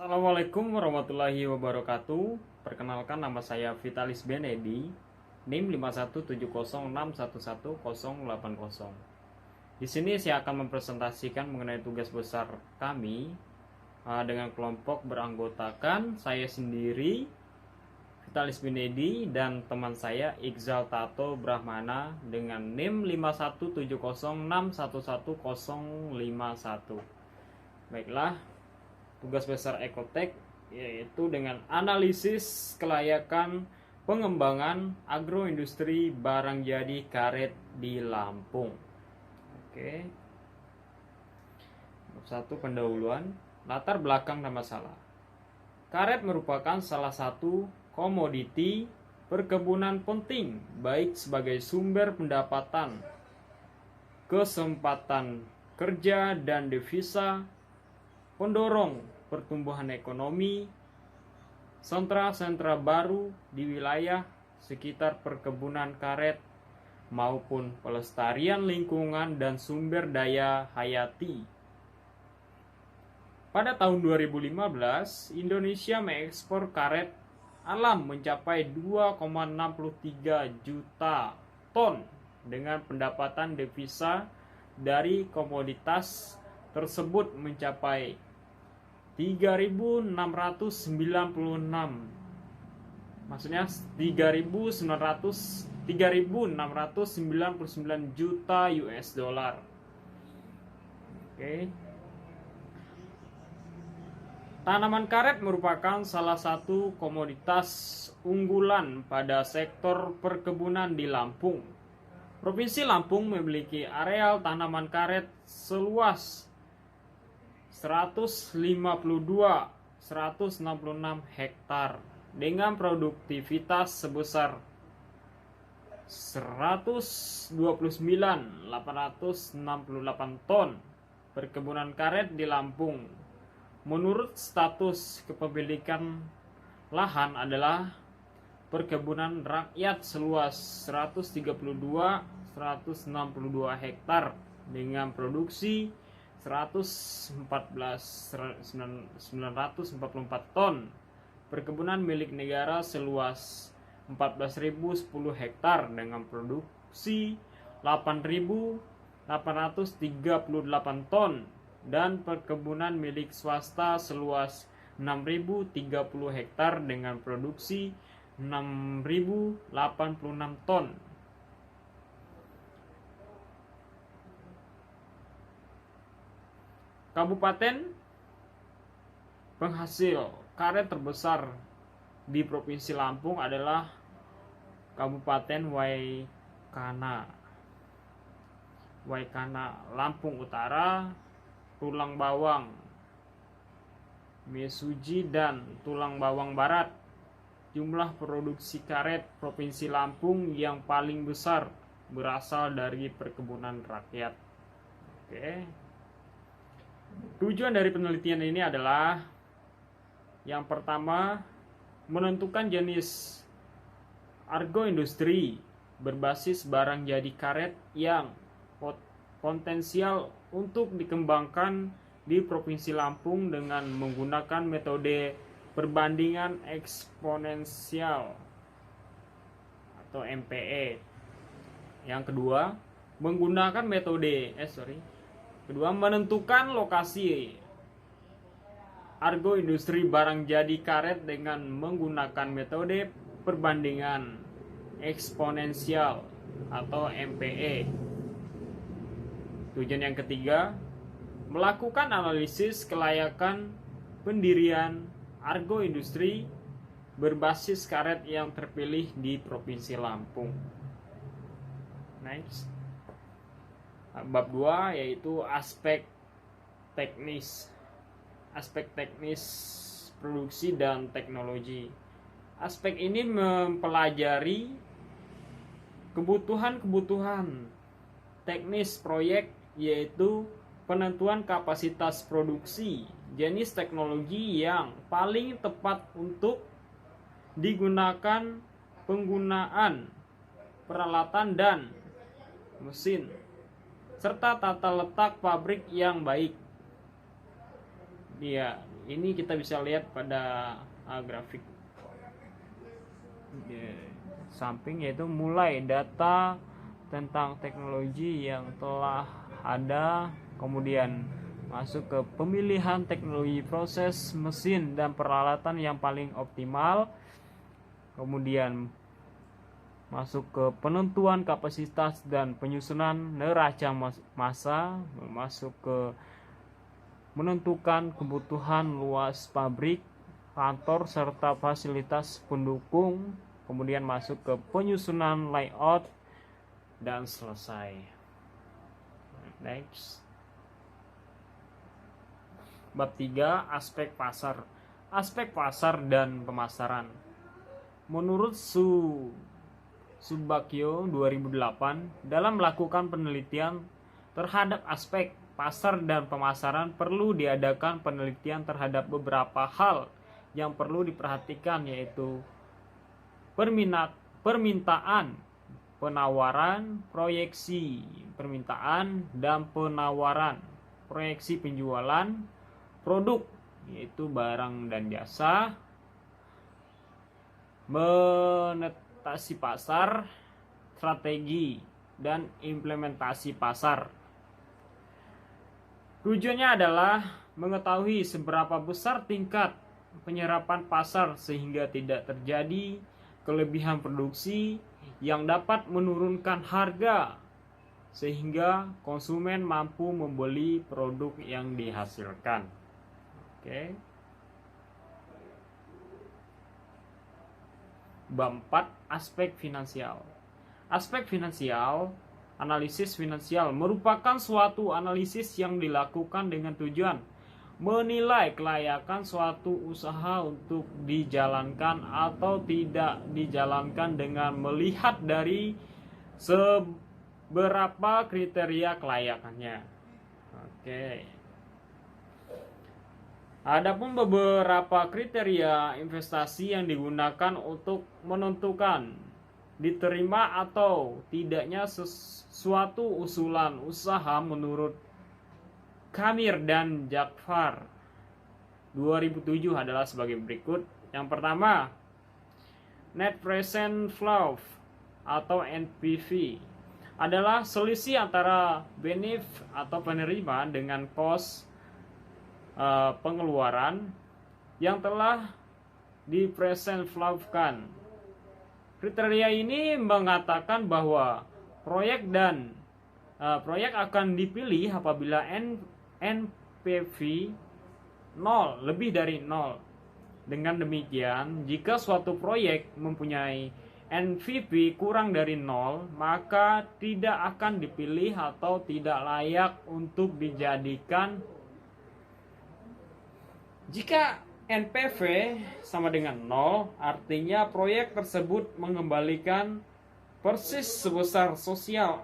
Assalamualaikum warahmatullahi wabarakatuh. Perkenalkan, nama saya Vitalis Benedi, NIM 5170611080. Di sini saya akan mempresentasikan mengenai tugas besar kami dengan kelompok beranggotakan saya sendiri, Vitalis Benedi, dan teman saya Iqzal Tato Brahmana dengan NIM 5170611051. Baiklah, tugas besar Ekotek yaitu dengan analisis kelayakan pengembangan agroindustri barang jadi karet di Lampung. Oke. Satu, pendahuluan, latar belakang dan masalah. Karet merupakan salah satu komoditi perkebunan penting, baik sebagai sumber pendapatan, kesempatan kerja dan devisa, pendorong pertumbuhan ekonomi, sentra-sentra baru di wilayah sekitar perkebunan karet, maupun pelestarian lingkungan dan sumber daya hayati. Pada tahun 2015, Indonesia mengekspor karet alam mencapai 2,63 juta ton dengan pendapatan devisa dari komoditas tersebut mencapai 3.696, maksudnya 3.699 juta US dollar. Oke. Tanaman karet merupakan salah satu komoditas unggulan pada sektor perkebunan di Lampung. Provinsi Lampung memiliki areal tanaman karet seluas 152.166 hektar dengan produktivitas sebesar 129.868 ton. Perkebunan karet di Lampung menurut status kepemilikan lahan adalah perkebunan rakyat seluas 132.162 hektar dengan produksi 114.944 ton. Perkebunan milik negara seluas 14.010 hektar dengan produksi 8.838 ton, dan perkebunan milik swasta seluas 6.030 hektar dengan produksi 6.086 ton. Kabupaten penghasil karet terbesar di Provinsi Lampung adalah Kabupaten Waikana, Lampung Utara, Tulang Bawang, Mesuji, dan Tulang Bawang Barat. Jumlah produksi karet Provinsi Lampung yang paling besar berasal dari perkebunan rakyat. Oke. Tujuan dari penelitian ini adalah yang pertama, menentukan jenis agroindustri berbasis barang jadi karet yang potensial untuk dikembangkan di Provinsi Lampung dengan menggunakan metode perbandingan eksponensial atau MPE. Yang kedua, menggunakan menentukan lokasi agroindustri barang jadi karet dengan menggunakan metode perbandingan eksponensial atau MPE. Tujuan yang ketiga, melakukan analisis kelayakan pendirian agroindustri berbasis karet yang terpilih di Provinsi Lampung. Next. Bab 2 yaitu aspek teknis produksi dan teknologi. Aspek ini mempelajari kebutuhan teknis proyek, yaitu penentuan kapasitas produksi, jenis teknologi yang paling tepat untuk digunakan, penggunaan peralatan dan mesin, serta tata letak pabrik yang baik. Ini kita bisa lihat pada grafik di samping, yaitu mulai data tentang teknologi yang telah ada, kemudian masuk ke pemilihan teknologi proses mesin dan peralatan yang paling optimal, kemudian masuk ke penentuan kapasitas dan penyusunan neraca massa, masuk ke menentukan kebutuhan luas pabrik, kantor, serta fasilitas pendukung, kemudian masuk ke penyusunan layout, dan selesai. Next. Bab 3, aspek pasar. Aspek pasar dan pemasaran. Menurut Subakyo 2008, dalam melakukan penelitian terhadap aspek pasar dan pemasaran perlu diadakan penelitian terhadap beberapa hal yang perlu diperhatikan, yaitu permintaan, penawaran, proyeksi permintaan dan penawaran, proyeksi penjualan produk yaitu barang dan jasa, monetasi pasar, strategi dan implementasi pasar. Tujuannya adalah mengetahui seberapa besar tingkat penyerapan pasar sehingga tidak terjadi kelebihan produksi yang dapat menurunkan harga sehingga konsumen mampu membeli produk yang dihasilkan. Oke. Bab 4, aspek finansial. Aspek finansial, analisis finansial merupakan suatu analisis yang dilakukan dengan tujuan menilai kelayakan suatu usaha untuk dijalankan atau tidak dijalankan dengan melihat dari seberapa kriteria kelayakannya. Oke. Adapun beberapa kriteria investasi yang digunakan untuk menentukan diterima atau tidaknya suatu usulan usaha menurut Kamir dan Jakfar 2007 adalah sebagai berikut. Yang pertama, net present value atau NPV adalah selisih antara benefit atau penerima dengan cost pengeluaran yang telah di present value-kan. Kriteria ini mengatakan bahwa proyek akan dipilih apabila NPV 0 lebih dari 0. Dengan demikian, jika suatu proyek mempunyai NPV kurang dari 0, maka tidak akan dipilih atau tidak layak untuk dijadikan. Jika NPV sama dengan 0, artinya proyek tersebut mengembalikan persis sebesar social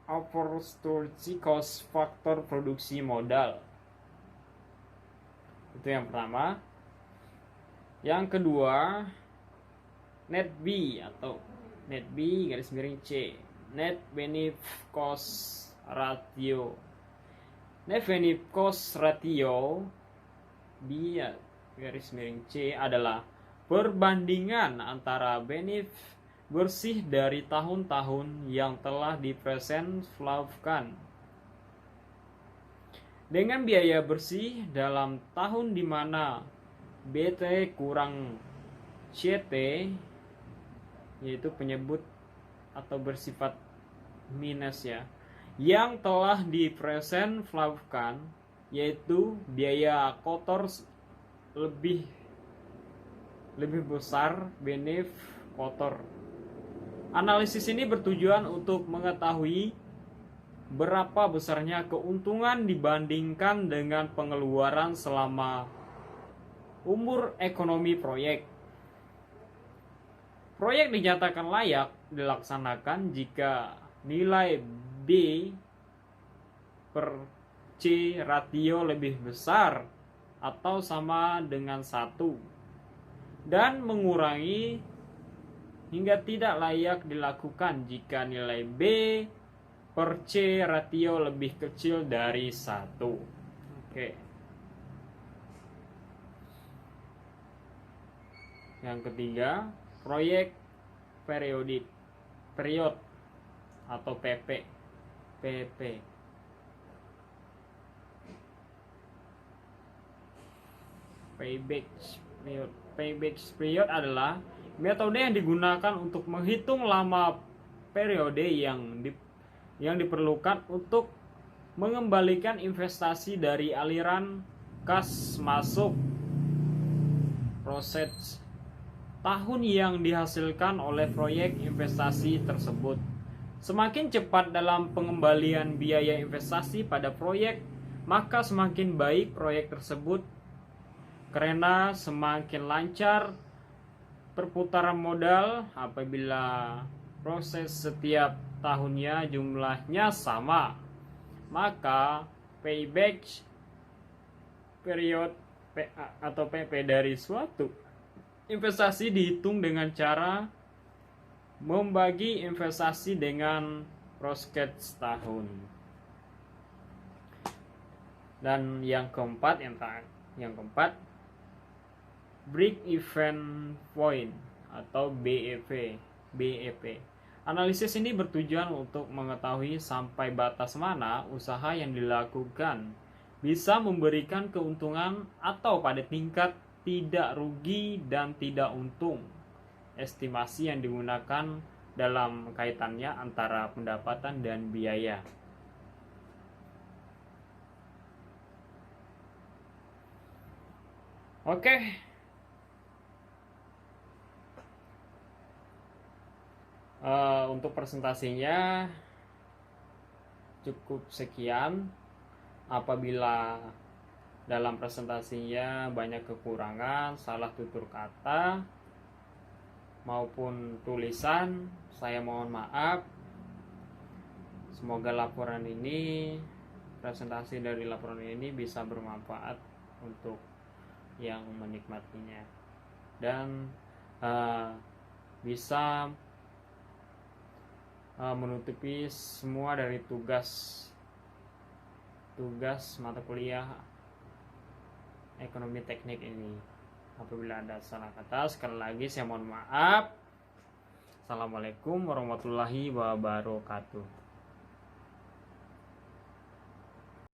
opportunity cost faktor produksi modal. Itu yang pertama. Yang kedua, net B atau net B garis miring C, net benefit cost ratio. Net benefit cost ratio B garis miring C adalah perbandingan antara benefit bersih dari tahun-tahun yang telah dipresent value-kan dengan biaya bersih dalam tahun di mana BT kurang CT, yaitu penyebut atau bersifat minus ya, yang telah dipresent value-kan, yaitu biaya kotor lebih besar benefit kotor. Analisis ini bertujuan untuk mengetahui berapa besarnya keuntungan dibandingkan dengan pengeluaran selama umur ekonomi proyek. Proyek dinyatakan layak dilaksanakan jika nilai B per C ratio lebih besar atau sama dengan 1 dan mengurangi hingga tidak layak dilakukan jika nilai B per C ratio lebih kecil dari 1. Oke. Yang ketiga, proyek period atau PP. Payback period adalah metode yang digunakan untuk menghitung lama periode yang diperlukan untuk mengembalikan investasi dari aliran kas masuk proses tahun yang dihasilkan oleh proyek investasi tersebut. Semakin cepat dalam pengembalian biaya investasi pada proyek, maka semakin baik proyek tersebut karena semakin lancar perputaran modal apabila proses setiap tahunnya jumlahnya sama. Maka payback period atau PP dari suatu investasi dihitung dengan cara membagi investasi dengan prospek tahun. Dan yang keempat, break even point atau BEP. Analisis ini bertujuan untuk mengetahui sampai batas mana usaha yang dilakukan bisa memberikan keuntungan atau pada tingkat tidak rugi dan tidak untung. Estimasi yang digunakan dalam kaitannya antara pendapatan dan biaya. Oke. Untuk presentasinya cukup sekian. Apabila dalam presentasinya banyak kekurangan, salah tutur kata maupun tulisan, saya mohon maaf. Semoga presentasi dari laporan ini bisa bermanfaat untuk yang menikmatinya dan bisa menutupi semua dari tugas mata kuliah ekonomi teknik ini. Apabila ada salah kata, sekali lagi saya mohon maaf. Assalamualaikum warahmatullahi wabarakatuh.